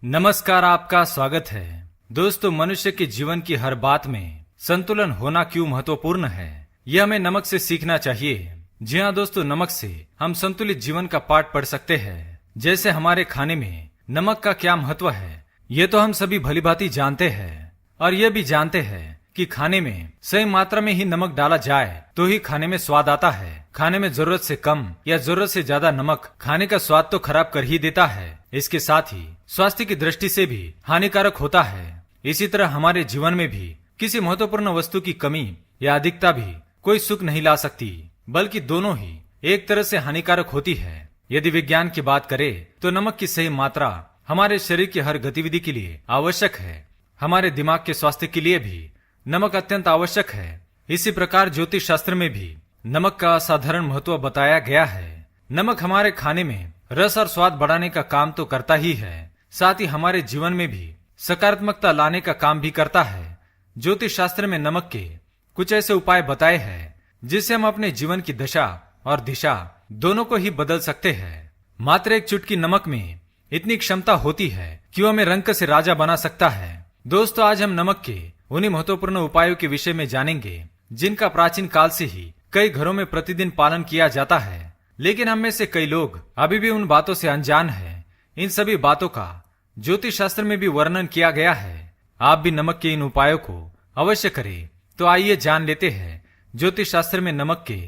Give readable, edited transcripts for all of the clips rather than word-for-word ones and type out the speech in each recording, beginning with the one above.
नमस्कार, आपका स्वागत है। दोस्तों, मनुष्य के जीवन की हर बात में संतुलन होना क्यों महत्वपूर्ण है, यह हमें नमक से सीखना चाहिए। जी हाँ दोस्तों, नमक से हम संतुलित जीवन का पाठ पढ़ सकते हैं। जैसे हमारे खाने में नमक का क्या महत्व है, ये तो हम सभी भलीभांति जानते हैं। और यह भी जानते हैं कि खाने में सही मात्रा में ही नमक डाला जाए तो ही खाने में स्वाद आता है। खाने में जरूरत से कम या जरूरत से ज्यादा नमक खाने का स्वाद तो खराब कर ही देता है, इसके साथ ही स्वास्थ्य की दृष्टि से भी हानिकारक होता है। इसी तरह हमारे जीवन में भी किसी महत्वपूर्ण वस्तु की कमी या अधिकता भी कोई सुख नहीं ला सकती, बल्कि दोनों ही एक तरह से हानिकारक होती है। यदि विज्ञान की बात करें तो नमक की सही मात्रा हमारे शरीर की हर गतिविधि के लिए आवश्यक है। हमारे दिमाग के स्वास्थ्य के लिए भी नमक अत्यंत आवश्यक है। इसी प्रकार ज्योतिष शास्त्र में भी नमक का असाधारण महत्व बताया गया है। नमक हमारे खाने में रस और स्वाद बढ़ाने का काम तो करता ही है, साथ ही हमारे जीवन में भी सकारात्मकता लाने का काम भी करता है। ज्योतिष शास्त्र में नमक के कुछ ऐसे उपाय बताए हैं जिससे हम अपने जीवन की दशा और दिशा दोनों को ही बदल सकते हैं। मात्र एक चुटकी नमक में इतनी क्षमता होती है कि वह हमें रंक से राजा बना सकता है। दोस्तों, आज हम नमक के उन्हीं महत्वपूर्ण उपायों के विषय में जानेंगे जिनका प्राचीन काल से ही कई घरों में प्रतिदिन पालन किया जाता है, लेकिन हम में से कई लोग अभी भी उन बातों से अनजान हैं। इन सभी बातों का ज्योतिष शास्त्र में भी वर्णन किया गया है। आप भी नमक के इन उपायों को अवश्य करें। तो आइए जान लेते हैं ज्योतिष शास्त्र में नमक के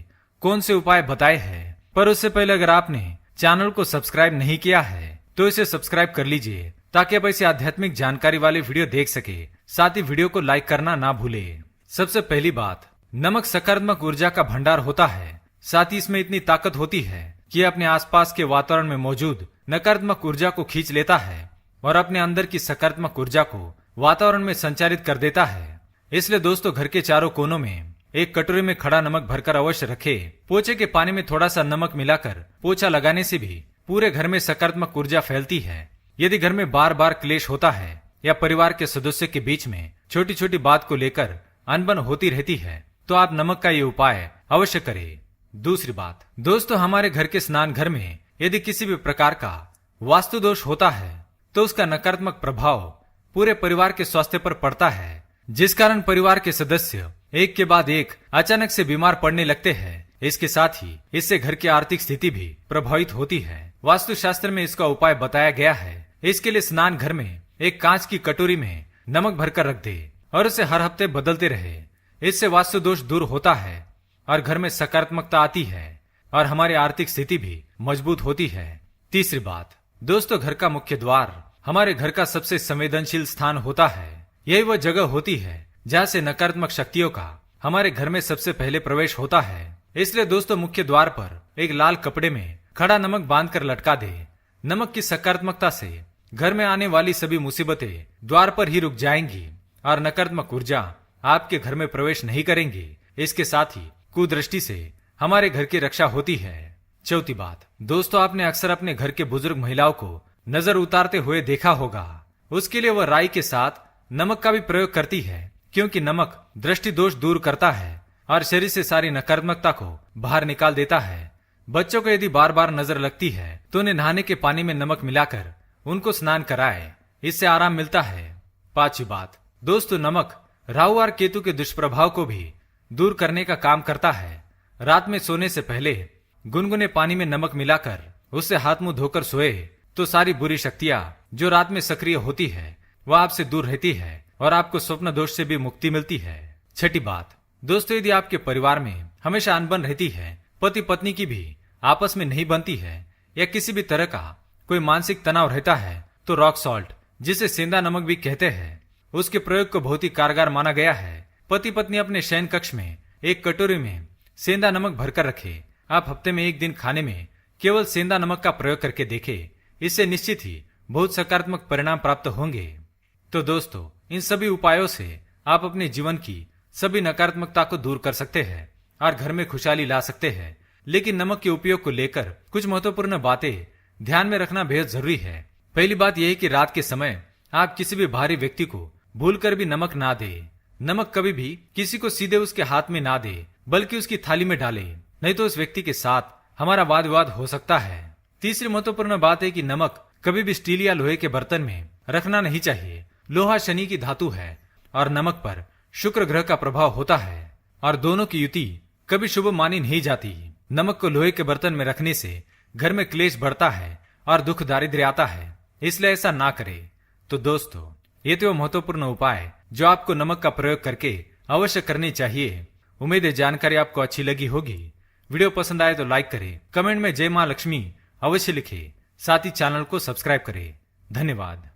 कौन से उपाय बताए हैं। पर उससे पहले अगर आपने चैनल को सब्सक्राइब नहीं किया है तो इसे सब्सक्राइब कर लीजिए, ताकि आप ऐसी आध्यात्मिक जानकारी वाले वीडियो देख सके। साथ ही वीडियो को लाइक करना ना भूले। सबसे पहली बात, नमक सकारात्मक ऊर्जा का भंडार होता है। साथ ही इसमें इतनी ताकत होती है कि अपने आसपास के वातावरण में मौजूद नकारात्मक ऊर्जा को खींच लेता है और अपने अंदर की सकारात्मक ऊर्जा को वातावरण में संचारित कर देता है। इसलिए दोस्तों, घर के चारों कोनों में एक कटोरे में खड़ा नमक भरकर अवश्य रखे। पोछे के पानी में थोड़ा सा नमक मिलाकर पोछा लगाने से भी पूरे घर में सकारात्मक ऊर्जा फैलती है। यदि घर में बार बार क्लेश होता है या परिवार के सदस्यों के बीच में छोटी छोटी बात को लेकर अनबन होती रहती है, तो आप नमक का ये उपाय अवश्य करें। दूसरी बात, दोस्तों, हमारे घर के स्नान घर में यदि किसी भी प्रकार का वास्तु दोष होता है तो उसका नकारात्मक प्रभाव पूरे परिवार के स्वास्थ्य पर पड़ता है, जिस कारण परिवार के सदस्य एक के बाद एक अचानक से बीमार पड़ने लगते हैं। इसके साथ ही इससे घर की आर्थिक स्थिति भी प्रभावित होती है। वास्तु शास्त्र में इसका उपाय बताया गया है। इसके लिए स्नान घर में एक कांच की कटोरी में नमक भरकर रख दे और उसे हर हफ्ते बदलते रहे। इससे वास्तु दोष दूर होता है और घर में सकारात्मकता आती है और हमारी आर्थिक स्थिति भी मजबूत होती है। तीसरी बात, दोस्तों, घर का मुख्य द्वार हमारे घर का सबसे संवेदनशील स्थान होता है। यही वह जगह होती है जहाँ से नकारात्मक शक्तियों का हमारे घर में सबसे पहले प्रवेश होता है। इसलिए दोस्तों, मुख्य द्वार पर एक लाल कपड़े में खड़ा नमक बांधकर लटका दे। नमक की सकारात्मकता से घर में आने वाली सभी मुसीबतें द्वार पर ही रुक जाएंगी और नकारात्मक ऊर्जा आपके घर में प्रवेश नहीं करेंगी। इसके साथ ही कुदृष्टि से हमारे घर की रक्षा होती है। चौथी बात, दोस्तों, आपने अक्सर अपने घर के बुजुर्ग महिलाओं को नजर उतारते हुए देखा होगा। उसके लिए वह राई के साथ नमक का भी प्रयोग करती है, क्योंकि नमक दृष्टि दोष दूर करता है और शरीर से सारी नकारात्मकता को बाहर निकाल देता है। बच्चों को यदि बार बार नजर लगती है तो उन्हें नहाने के पानी में नमक मिलाकर उनको स्नान कराए, इससे आराम मिलता है। पांचवी बात, दोस्तों, नमक राहु और केतु के दुष्प्रभाव को भी दूर करने का काम करता है। रात में सोने से पहले गुनगुने पानी में नमक मिलाकर उससे हाथ मुंह धोकर सोए तो सारी बुरी शक्तियां जो रात में सक्रिय होती है वह आपसे दूर रहती है और आपको स्वप्न दोष से भी मुक्ति मिलती है। छठी बात, दोस्तों, यदि आपके परिवार में हमेशा अनबन रहती है, पति पत्नी की भी आपस में नहीं बनती है या किसी भी तरह का कोई मानसिक तनाव रहता है, तो रॉक सॉल्ट, जिसे सेंधा नमक भी कहते हैं, उसके प्रयोग को बहुत ही कारगर माना गया है। पति पत्नी अपने शयन कक्ष में एक कटोरी में सेंधा नमक भरकर रखे। आप हफ्ते में एक दिन खाने में केवल सेंधा नमक का प्रयोग करके देखें। इससे निश्चित ही बहुत सकारात्मक परिणाम प्राप्त होंगे। तो दोस्तों, इन सभी उपायों से आप अपने जीवन की सभी नकारात्मकता को दूर कर सकते हैं और घर में खुशहाली ला सकते हैं। लेकिन नमक के उपयोग को लेकर कुछ महत्वपूर्ण बातें ध्यान में रखना बेहद जरूरी है। पहली बात यह है कि रात के समय आप किसी भी बाहरी व्यक्ति को भूलकर भी नमक ना दे। नमक कभी भी किसी को सीधे उसके हाथ में ना दे, बल्कि उसकी थाली में डाले, नहीं तो उस व्यक्ति के साथ हमारा वाद विवाद हो सकता है। तीसरी महत्वपूर्ण बात है कि नमक कभी भी स्टील या लोहे के बर्तन में रखना नहीं चाहिए। लोहा शनि की धातु है और नमक पर शुक्र ग्रह का प्रभाव होता है और दोनों की युति कभी शुभ मानी नहीं जाती। नमक को लोहे के बर्तन में रखने से घर में क्लेश बढ़ता है और दुख दारिद्र्य आता है, इसलिए ऐसा ना करें। तो दोस्तों, ये तो महत्वपूर्ण उपाय जो आपको नमक का प्रयोग करके अवश्य करनी चाहिए। उम्मीद है जानकारी आपको अच्छी लगी होगी। वीडियो पसंद आए तो लाइक करें, कमेंट में जय मां लक्ष्मी अवश्य लिखें, साथ ही चैनल को सब्सक्राइब करें। धन्यवाद।